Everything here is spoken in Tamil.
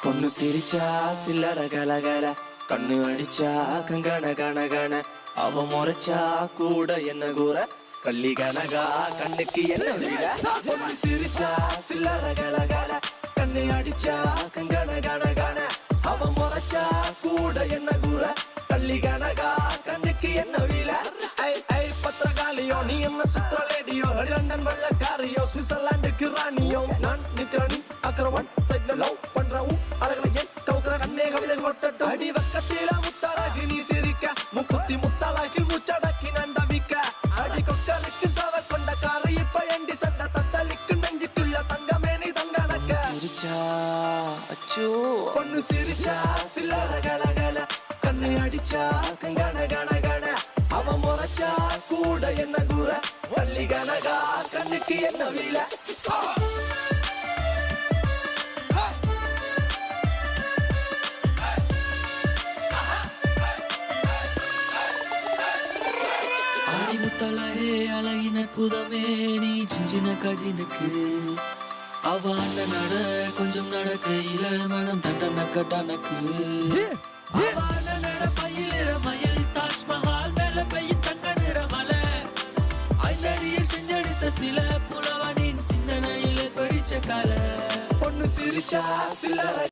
பொண்ணு சிரிச்சா சில்லற கலகல, கண்ணு அடிச்சா கங்கன கனகன, அவ முறைச்சா கூட என்ன கூற, கள்ளி கனகா கண்ணுக்கு என்ன விட. பொண்ணு சிரிச்சா சில்லற கலகல, கண்ணு அடிச்சா கங்கன கனகன, அவ முறைச்சா கூட என்ன கூற, கள்ளி கனகா கண்ணுக்கு என்ன வில. ஐ ஐ பத்திரகாளியோ நீ என்ன சுத்திரலேடியோ, லண்டன் வெள்ளக்காரியோ சுவிட்சர்லாந்துக்கு ராணியோ, நான் நிக்கிறனி அக்கரவன் சைட்ல லவ் பண்றவும் அழகலையே கவுக்கற கண்ணே கவிதை கொட்டட்டும். அடி வக்கத்தில முத்தழகு நீ சிரிக்க, முக்குத்தி முத்தழகில் முச்சடக்கி நண்டவிக்க, அடி கொக்கலுக்கு சவ கொண்ட காரை இப்ப எண்டி சண்ட தத்தளிக்கு நெஞ்சுக்குள்ள தங்கமே நீ தங்கடக்க. சிரிச்சா அச்சோ பொண்ணு சிரிச்சா சில்லற கலகல, கண்ணை அடிச்சா கங்கன கனகன, அவ முறைச்சா கூட என்ன கூற, வள்ளி கனகா கண்ணுக்கு என்ன வில. ஆடிமுத்தலையே அழகின புதமே நீ சின்ன கஜினுக்கு, அவ அண்ணன் நட கொஞ்சம் நடக்கையில மனம் தண்டனக்க டனக்கு. அவ அண்ணன் நட மயிலிற மயில் தாஜ்மஹால் மேல பெய்யும் தங்க நிற மலை, ஐந்தடியில் செஞ்செடுத்த சில புலவனின் சிந்தனையில படிச்ச கலை. பொண்ணு சிரிச்சா சில்லற